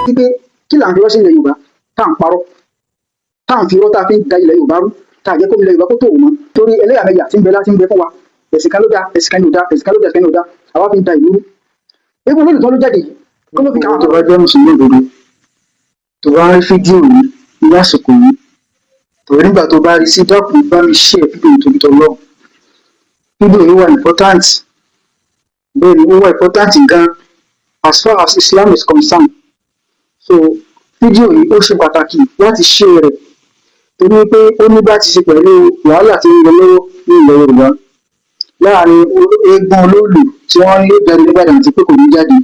wípé kí là ń fi rọ́ sí ilẹ̀ Yorùbá tá à ń parọ́ tá à ń fi rọ́ tá a fi ń da ilẹ̀ Yorùbá rú tá a jẹ́ kó ilẹ̀ Yorùbá kó tó wò mọ́ torí ẹlẹ́yàmẹ̀yà tí ń bẹ láti ń bẹ fún wa ẹ̀sìn kan ló dá ẹ̀sìn kan ló dá ẹ̀sìn kan ló dá ẹ̀sìn kan ló dá àwa fi ń da ìlú rú. ewu olóòtú ló jáde yìí kó ló fi káwọn tó bá jẹ́ mùsùlùmí òdodo tó bá rí fídíò yìí ní àsìkò yìí tòun nígbà tó bá rí sí dákun bá mi ṣe fídíò nítorí tọ́lọ́ fídíò yìí wà important bẹ́ẹ̀ ni ó wà important gan as far as Islam is concerned so fídíò yìí ó ṣe pàtàkì láti ṣe rẹ̀ torí pé ó ní bá ti ṣe pẹ̀lú wàhálà tí ń lọ lọ́wọ́ ní ilẹ̀ Yorùbá láàrin eégún olóòlù tí wọ́n ń lé jáde nígbàdàn àti pé kò ní jáde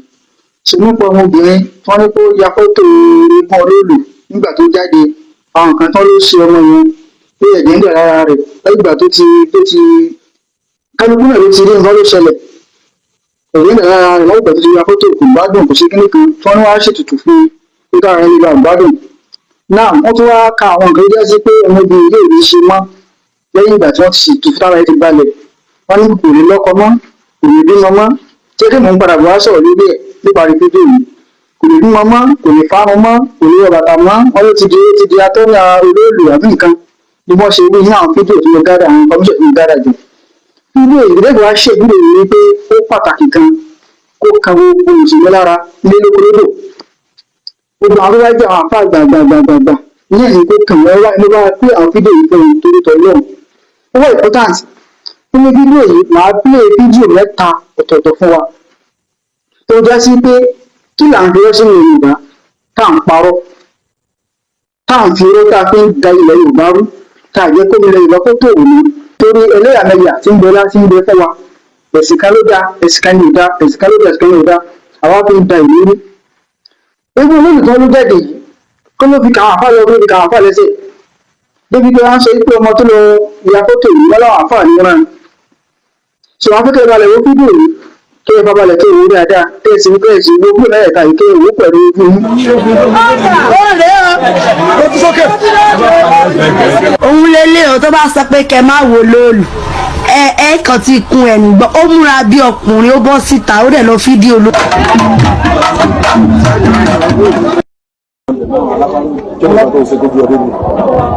ṣe nípa ọmọbìnrin tí wọ́n ní kó ya fọ́tò eégún olóòlù nígbà tó jáde àwọn kan tán ló ṣe ọmọ yẹn pé ẹ̀jẹ̀ ń dẹ̀ lára rẹ̀ lẹ́gbàá tó ti kálukú náà ló ti rí nǹkan ló ṣẹlẹ̀ ẹ̀jẹ̀ ń dẹ̀ lára rẹ̀ lẹ́gbàá tó ti ya fọ́tò kò gbádùn kò ṣe kíní kan tí wọ́n wá ṣètùtù fún pé káàrin ẹni bá gbádùn náà wọ́n tún wá ka àwọn nǹkan jẹ́ sí pé ọmọbìnrin ilé ìwé ṣe mọ́ lẹ́yìn ìgbà tí wọ́n ti ṣètùtù tára ẹ ti balẹ̀ wọ́n ní kò lè lọ́kọ mọ́ kò lè bímọ mọ́ ṣé kí mò ń padà bọ̀ wá sọ̀rọ̀ lórí ẹ̀ nípa rí fídíò yìí kò lè bímọ mọ́ kò lè fárun mọ́ kò lè wọ bàtà mọ́ wọ́n ló ti di atọ́nà olóòlù àbí nǹkan bí wọ́n ṣe rí ní àwọn fídíò tí mo gádà àwọn kọmíṣọ̀ tí mo gádà jù fídíò ìgbẹ́gbẹ́ wa ṣe ìdílé yìí pé ó pàtàkì gan kó kan gbogbo òṣèlú lára ilé lókolódò gbogbo àwọn tó wá jẹ́ àwọn àfáà gbàgbàgbàgbà ní ẹ̀yìn kó kàn wọ́n wá ló bá pé àwọn fídíò yìí fún un torí tọ́lọ́ ó wà important nínú fídíò yìí màá play fídíò mẹ́ta ọ̀tọ̀ọ̀tọ̀ fún wa tó já sí pé kí là ń fi rọ́ sínú Yorùbá tá à ń parọ́ tá à ń fi rọ́ tá a fi ń da ilẹ̀ Yorùbá rú tá a jẹ́ kó ilẹ̀ Yorùbá kó tó òní torí ẹlẹ́yàmẹ̀yà tí ń bẹ láti ń bẹ fún wa ẹ̀sìn kan ló dá ẹ̀sìn kan ló dá ẹ̀sìn kan ló dá ẹ̀sìn kan ló dá àwa fi ń da ìlú rú. ewu olólùtọ́ ló jáde yìí kó ló fi kàwọn àfáà lọ ló fi kàwọn àfáà lẹ́sẹ̀ débi pé wọ́n sọ pé ọmọ tó lọ ya fọ́tò yìí wọ́n láwọn àfáà ní wọn sọ wọn fẹ́kẹ́ balẹ̀ wọ́n fídíò yìí kí ẹ bá balẹ̀ kí owó dáadáa kí ẹ sì wípé ẹ̀sìn gbogbo mẹ́ẹ̀ẹ́ta yìí kí ẹ wò pẹ̀lú ojú yín. òun lélẹ̀ o tó bá sọ pé kẹ má wo lóòlù ẹ kàn ti kun ẹnu gbọ́ ó múra bí ọkùnrin ó bọ́ síta ó dẹ̀ lọ fídíò ló. Kí ló tó ṣe fídíò olóòlù?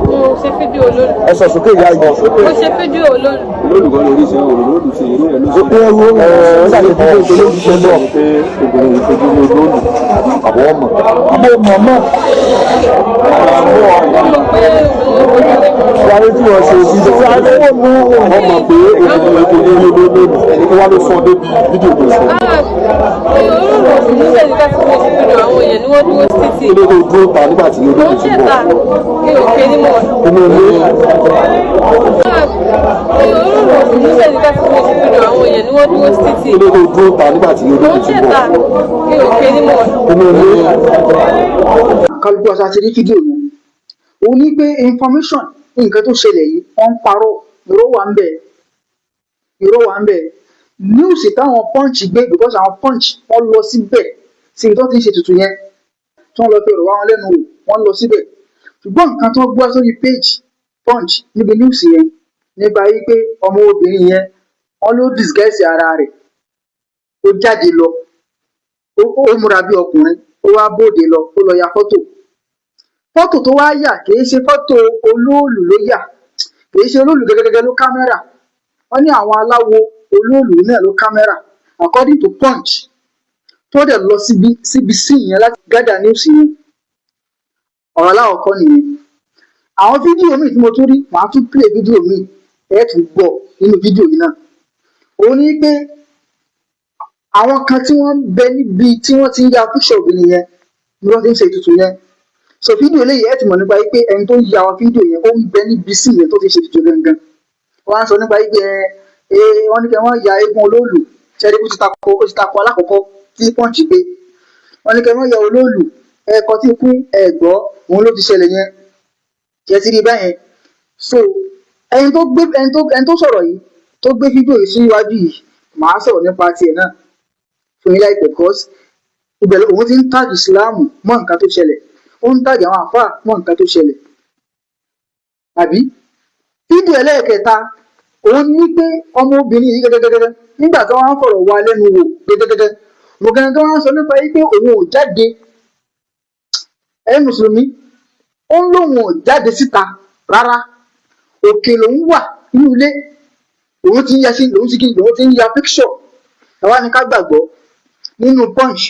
Mo ṣe fídíò olóòlù. Ẹ sọ sókè ìyá yìí. Mo ṣe fídíò olóòlù. Olóòlù kan lórí ṣe olóòlù ti irú ẹ̀ ló ṣe. Ó ṣàlè fídíò olóòlù ṣe lọ pé obìnrin yìí fojú ní olóòlù àbọ̀ ọmọ. Àbọ̀ mọ̀mọ́. Wáyé tí wọ́n ṣe fídíò wọ́n mọ̀ pé obìnrin fojú ní olóòlù ẹni tó wá ló sọ débi fídíò tó sọ. Olóòlù ọ̀sùn ní sẹ́yìn ká sí mo ṣe fídíò àwọn èèyàn ni wọ́n dúró títì. Ilé tó dúró ta nígbà tí olóòlù ti bọ̀. Mi ò pé ní mọ̀. Inú ilé. Olóòlù ọ̀sùn ní sẹ́yìn ká sí mo ṣe fídíò àwọn èèyàn ni wọ́n dúró títì. Ilé tó dúró ta nígbà tí olóòlù ti bọ̀. Mi ò pé ní mọ̀. Inú ilé. kálukú ọ̀sán ti rí fídíò yẹn òun ní pé information nǹkan tó ṣẹlẹ̀ yìí wọ́n ń parọ́ irọ́ wà ń bẹ̀ news táwọn punch gbé because àwọn punch wọ́n lọ síbẹ̀ sí ibi tó ti ń ṣe tuntun yẹn tí wọ́n lọ fi ọ̀rọ̀ wá wọn lẹ́nu wò wọ́n lọ síbẹ̀ ṣùgbọ́n nǹkan tó gbọ́ sórí page punch níbi news yẹn nípa yí pé ọmọ obìnrin yẹn wọ́n ló disguise ara rẹ̀ ó jáde lọ ó múra bí ọkùnrin ó wá bóde lọ ó lọ ya fọ́tò tó wá yà kìí ṣe fọ́tò olóòlù ló yà kìí ṣe olóòlù gẹ́gẹ́gẹ́ ló kámẹ́rà wọ́n ní àwọn aláwo olóòlù náà ló kámẹ́rà according to punch tó dẹ̀ lọ síbi sí yẹn láti gather news yẹn ọ̀rọ̀ aláwọ̀kọ́ nìyẹn àwọn fídíò míì tí mo tún rí màá tún play fídíò míì ẹ̀ tún gbọ́ nínú fídíò yìí náà òun ní pé àwọn kan tí wọ́n bẹ níbi tí wọ́n ti ń ya píṣọ̀ obìnrin yẹn ni wọ́n ti ń ṣe ètùtù yẹn so fídíò eléyìí ẹ̀ ti mọ̀ nípa pé ẹni tó ya àwọn fídíò yẹn ó ń bẹ níbi sí yẹn tó fi ṣe ètùtù gangan wọ́n á sọ nípa pé wọ́n ní kí wọ́n ya eégún olóòlù ṣẹ́rí ó ti takò alákọ̀ọ́kọ́ tí pọ́ǹchì gbé wọ́n ní kí wọ́n ya olóòlù ẹ̀kọ́ tí kú ẹ̀gbọ́ òun ló ti ṣẹlẹ̀ yẹn ṣe ti rí báyẹn so ẹni tó sọ̀rọ̀ yìí tó gbé fídíò yìí síwájú yìí màá sọ̀rọ̀ nípa tiẹ̀ náà fún yín láìpẹ́ because ìbẹ̀rẹ̀ òun ti ń tàgì ìsìláàmù mọ́ nǹkan tó ṣẹlẹ̀ ó ń tàgì àwọn àfáà mọ́ nǹkan tó ṣẹlẹ̀ àbí fídíò ẹlẹ́ẹ̀kẹta òun ní pé ọmọbìnrin yìí gẹ́gẹ́gẹ́gẹ́ nígbà tí wọ́n á fọ̀rọ̀ wá lẹ́nu wò gẹ́gẹ́gẹ́gẹ́ mo gẹ́gẹ́ tí wọ́n á sọ nípa yìí pé òun ò jáde ẹ̀yin mùsùlùmí ó ń lóun ò jáde síta rárá, òkè lòun wà nínú ilé, òun ti ń ya sí lòun ti kí lòun ti ń ya picture. Àwa ni ká gbàgbọ́ nínú Punch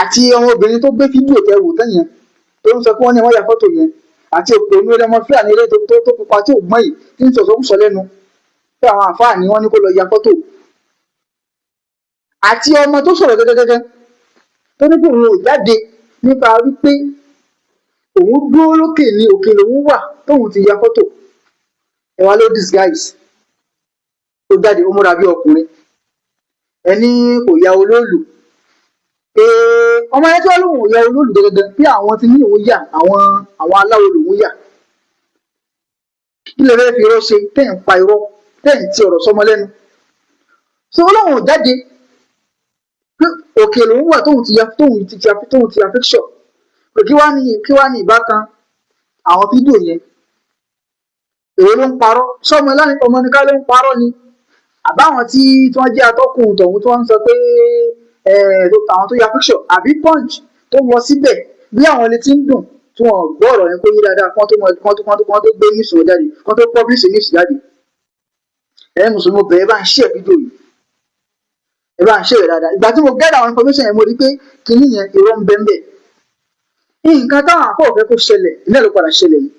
àti ọmọbìnrin tó gbé fídíò tẹ wò tán yẹn tó ń sọ pé wọ́n ní wọ́n ya fọ́tò yẹn, àti òpè onú ọmọ Fúlàní ilé tó pupa tí ò gbọ́n yìí tí ń sọ̀sọ́kùsọ lẹ́nu pé àwọn àfáà ni wọ́n ní kó lọ ya fọ́tò, àti ọmọ tó sọ̀rọ̀ gẹ́gẹ́gẹ́gẹ́ tó ní pé òun ò jáde nípa wípé òun dúró lókè ní òkè lòun wà tóun ti ya fọ́tò. Ẹ wá ló disguise tó jáde ó múra bí ọkùnrin, ẹni kò ya olóòlù, ọmọ ẹni tí wọ́n lóun ò ya olóòlù gẹ́gẹ́ bí àwọn ti ní òun yà àwọn aláwo lòun yà. Kí lè fẹ́ fi irọ́ ṣe tẹ́ ń pa irọ́ tẹ́ ń ti ọ̀rọ̀ sọmọ lẹ́nu. So Ọlọ́run ò jáde pé òkè lòun wà tóun ti ya picture. Pé kí wá ní ìbátan àwọn fídíò yẹn, èwo ló ń parọ́, sọmọ ọmọ ní ká ló ń parọ́ ni àbáwọn tí wọ́n jẹ́ atọ́kùn tọ̀hún tí wọ́n ń sọ pé àwọn tó ya picture, àbí Punch tó lọ síbẹ̀ bí àwọn ilé tí ń dùn tí wọ́n gbọ́ ọ̀rọ̀ yẹn kó yí dáadáa kán tó gbé news wọn jáde, kán tó publish news jáde. Ẹ̀yin mùsùlùmí bẹ̀rẹ̀ bá ń share fídíò yìí, ẹ bá ń share rẹ̀ dáadáa. Ìgbà tí mo get àwọn information yẹn mo rí pé kinní yẹn irọ́ ń bẹ́ẹ̀ bẹ́ẹ̀. Nǹkan táwọn àpò òfẹ́ kó ṣẹlẹ̀ iná ló padà ṣẹlẹ̀ yìí.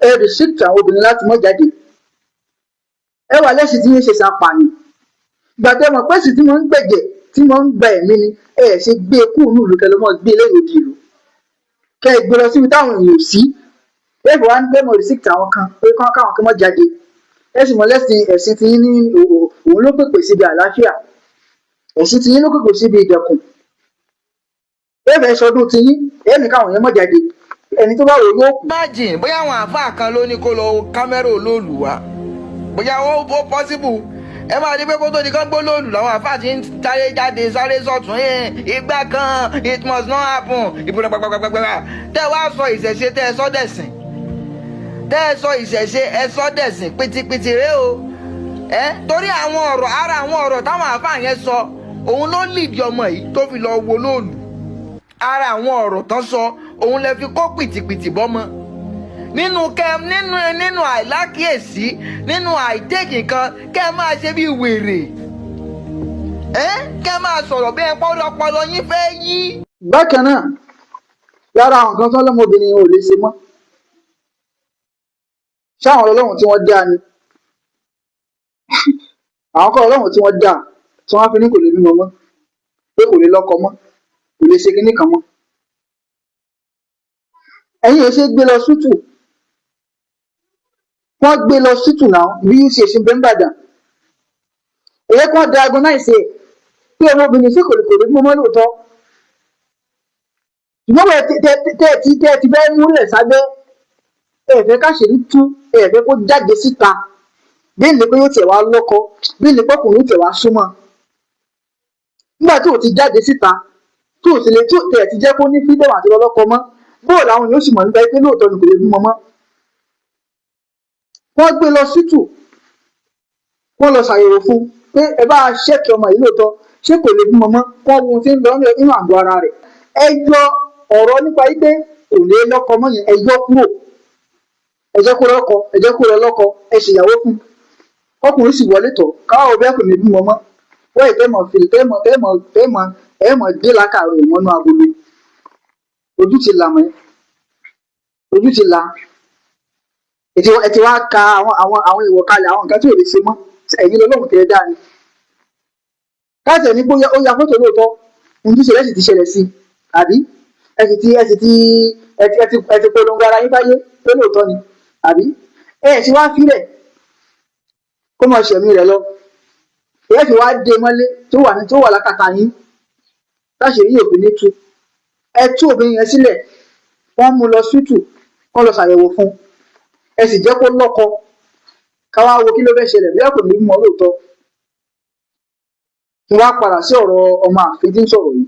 Ẹ restrict àwọn obìnrin láti mọ́ jáde. Ẹ wà lẹ́sìn tí yín ṣe ṣàpàyàn. Ìgbà tẹ́ mọ̀ pé sì tí wọ́n ń gbẹ̀jẹ̀ tí wọ́n ń gba ẹ̀mí ni ẹ ṣe gbé kúrò ní ìlú kẹlẹ́mọ́ gbé lẹ́yìn òdì ìlú. Kẹ́ ẹ gbé lọ síbi táwọn èèyàn ò sí. Ẹ bọ̀ wá ní pé mo restrict àwọn kan pé káwọn kan mọ́ jáde. Ẹ sì mọ̀ lẹ́sìn ẹ̀sìn tí yín ní òun ló pèpè síbi àlàáfíà. Ẹ̀sìn tí yín ló pèpè síbi ìdẹ̀kùn. Ẹ fẹ́ sọdún tí yín ẹnì káwọn yẹn mọ́ jáde. Ẹni tó bá wò yóò kú. Imagine bóyá àwọn àáfàá kan ló ní kó lọ kámẹ́rà olóòlù wa, bóyá ó possible. Ẹ máa rí pé kó tó di kán gbólóòlù làwọn àáfàá ti ń sáré jáde sáré sọ̀tún ìgbà kan it must not happen ìbùdó gbàgbàgbàgbà. Tẹ́ wá sọ ìṣẹ̀ṣe tẹ́ ẹ sọ dẹ̀sìn, tẹ́ ẹ sọ ìṣẹ̀ṣe ẹ sọ dẹ̀sìn pìtìpìtì rẹ o. Torí àwọn ọ̀rọ̀ ara àwọn ọ̀rọ̀ táwọn àáfàá yẹn sọ òun ló lìdí ọmọ yìí tó fi lọ wo lóòlù. Ara àwọn ọ̀rọ̀ tán sọ òun lè fi kó pìtìpìtì bọ́mọ. Nínú àìlákíyèsí, nínú àìtẹ́kì kan kẹ́ ẹ máa ṣe bí wèrè. Kẹ́ ẹ máa sọ̀rọ̀ bí ọpọlọ yín fẹ́ yí. Bákan náà lára àwọn kan tó lọ́mọbìnrin ò lè ṣe mọ́. Ṣáwọn ọlọ́run tí wọ́n dá ni àwọn kọ́ ọlọ́run tí wọ́n dá tí wọ́n fi ní kò lè bímọ mọ́, pé kò lè lọ́kọ mọ́, kò lè ṣe kinní kan mọ́. Ẹ̀yin ò ṣe gbé lọ sútù, wọ́n gbé lọ sútù náà bí ó ṣe bẹ́ẹ̀ ń bàdàn. Èyí kan diagnose pé ọmọbìnrin sí kò lè bímọ mọ́ lóòótọ́. Ṣùgbọ́n tẹ́ ẹ ti fẹ́ múlẹ̀ sábẹ́ ẹ̀fẹ́ káṣírí tú ẹ̀fẹ́ kó jáde síta bí ní pé yóò tẹ̀ wá lọ́kọ, bí ní pọ́kùnrin yóò tẹ̀ wá súnmọ́. Nígbà tí ò ti jáde síta tí ò sì lè tí ò tẹ̀ ti jẹ́ kó ní freedom àti lọ́lọ́kọ mọ́, bóò làwọn yóò sì mọ̀ nípa pé lóòótọ́ ni kò lè bímọ mọ́. Wọ́n gbé lọ sítù, wọ́n lọ ṣàyẹ̀wò fún pé ẹ bá ṣẹ́ẹ̀kì ọmọ yìí lóòótọ́ ṣé kò lè bímọ mọ́, wọ́n wo ohun tí ń lọ nínú àgọ́ ara rẹ̀. Ẹ yọ ọ̀rọ̀ nípa pé kò lè lọ́kọ mọ́ yẹn, ẹ yọ kúrò. Ẹ jẹ́ kó lọ́kọ, ẹ jẹ́ kó lọ lọ́kọ, ẹ ṣèyàwó fún. Ọkùnrin sì wọlé tọ̀ káwọ́ ọbẹ̀ kò lè bímọ mọ́. Wọ́n ìtẹ́mọ̀ fìlì tẹ́mọ̀ dé lákàrò ìmọ̀nú agolo. Ojú ti là mọ́ ẹ. Ojú ti là. Ẹ ti wá ka àwọn ìwọ̀kalẹ̀ àwọn nǹkan tí ò lè ṣe mọ́. Ẹ̀yin lọ́lọ́run tẹ́ ẹ dá ni. Káàtẹ̀ ní pé ó ya fọ́tò lóòótọ́, ohun tí ìṣẹ̀lẹ̀ sì ti ṣẹlẹ̀ sí i. Àbí ẹ ti polongo ara yín báyé pé lóòótọ́ ni. Àbí ẹ ti wá fílẹ̀ kó mọ ṣẹ̀mí rẹ̀ lọ. Ẹ fi wá dé mọ́lé tó wà lákàtà yín láṣìírí òfin ní tú. Ẹ tú obìnrin yẹn sílẹ̀, wọ́n mú lọ sútù, wọ́n lọ ṣàyẹ̀wò fún. Ẹ sì jẹ́ kó lọ́kọ. Káwá wo kí ló fẹ́ ṣẹlẹ̀ bí kò ní bímọ lóòótọ́. Kí wá padà sí ọ̀rọ̀ ọmọ àfin tí ń sọ̀rọ̀ yìí.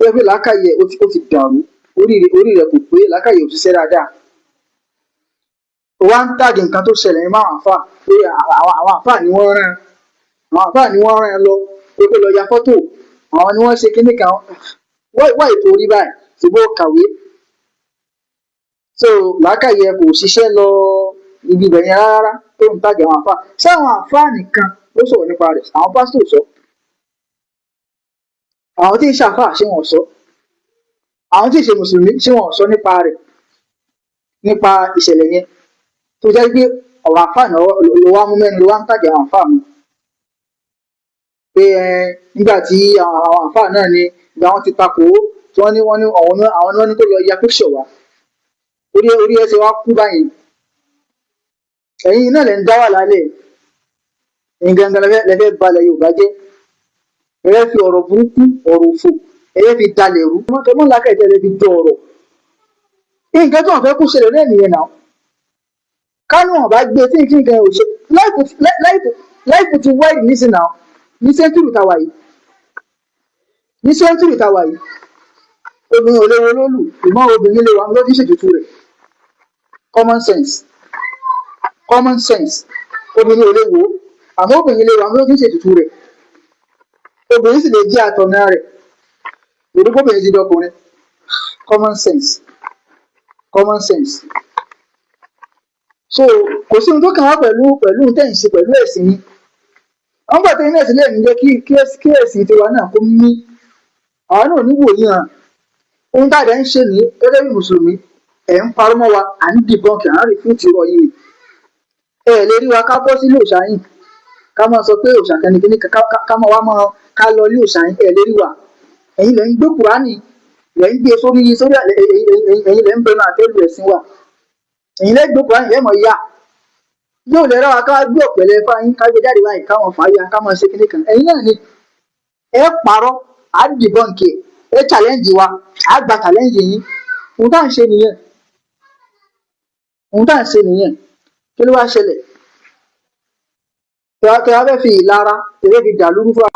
Ẹ fi làákàyè ó ti dàrú, orí rẹ̀ kò pé làákàyè ò ṣiṣẹ́ dáadáa. Wá ń tàgé nǹkan tó ṣẹlẹ̀ ní máwọn àfà pé àwọn àfà ni wọ́n rán ẹ lọ pé kó lọ ya fọ́tò, àwọn ni wọ́n ṣe kíní kan. wá ètò orí báyìí tí bó kàwé so làákàyè kò ṣiṣẹ́ lọ ibi ibẹ̀ yẹn rárá tó ń tàgé àwọn àfáà ṣé àwọn àfáà nìkan ló sọ̀rọ̀ nípa rẹ̀ àwọn pásítọ̀ sọ àwọn tí ń ṣàfáà ṣé wọn sọ àwọn tí ń ṣe mùsùlùmí ṣé wọn sọ nípa rẹ̀ nípa ìṣẹ̀lẹ̀ yẹn tó jẹ́ pé ọ̀rọ̀ àfáà náà ló wá mú mẹ́nu ló wá ń tàgé àwọn àfáà mu pé nígbà tí àwọn àfáà náà ni ìgbà wọn ti takò ó tí wọ́n ní àwọn náà ní kó lọ ya píṣọ̀ wá orí ẹsẹ̀ wa kú báyìí ẹ̀yin náà lẹ ń dá wà lálẹ́ ẹ̀yin gangan lẹ́fẹ́ balẹ̀ Yorùbá jẹ́ ẹ̀rẹ́ fi ọ̀rọ̀ burúkú ọ̀rọ̀ òfò ẹ̀rẹ́ fi dalẹ̀ rú ọmọ làákàtà ẹ̀rẹ́ fi jọ ọ̀rọ̀ nǹkan tó wọn fẹ́ kó ṣẹlẹ̀ náà nìyẹn náà kánú wọn bá gbé tí nǹkan ò ṣe láìpù ti wáìdì nísìn náà ní sẹ́ńtúrì tàwa yìí obìnrin ò lè wo lólù ìmọ̀ obìnrin lè wà lójú ṣètùtù rẹ̀ common sense obìnrin ò lè wo àmọ́ obìnrin lè wà lójú ṣètùtù rẹ̀ obìnrin sì lè jẹ́ àtọ̀nà rẹ̀ orúkọ obìnrin ti dọkùnrin common sense so kò sí ohun tó kàn wá pẹ̀lú tẹ̀sí pẹ̀lú ẹ̀sìn yìí wọ́n gbà tẹ́yìn náà sílẹ̀ níjẹ́ kí ẹ̀sìn tiwa náà kó mí àwọn náà níwò yìí hàn ohun tá a dẹ̀ ń ṣe ní gẹ́gẹ́ bí mùsùlùmí ẹ̀ ń parọ́ mọ́ wa à ń dìbọ́ǹkì à ń rìfúùtì rọ yìí ẹ̀ lè rí wa ká bọ́ sílé òòṣà yìí ká máa sọ pé òòṣà kẹ́nikẹ́ni ká máa wá máa ká lọ ilé òòṣà yìí ẹ̀ lè rí wa ẹ̀yin lẹ̀ ń gbé Kùránì lẹ̀ ń gbé sórí ẹ̀yin lẹ̀ ń bẹnu àtẹ́lù ẹ̀sìn wa ẹ̀yin lẹ̀ gbé Kùránì lẹ̀ mọ̀ ya yóò lè rárá ká gbé ọ̀pẹ̀lẹ̀ fáyín ká gbé jáde báyìí káwọn fàáyà ká máa ṣe kíní kan ẹ̀yin náà ni ẹ parọ́ á dìbọ́ǹkì ẹ challenge wa á gba challenge yín ohun tá à ń ṣe nìyẹn kí ló wá ṣẹlẹ̀ tẹ́wọ́ fẹ́ fi ìlara tẹ́wọ́ fi dà lúrú fún wa.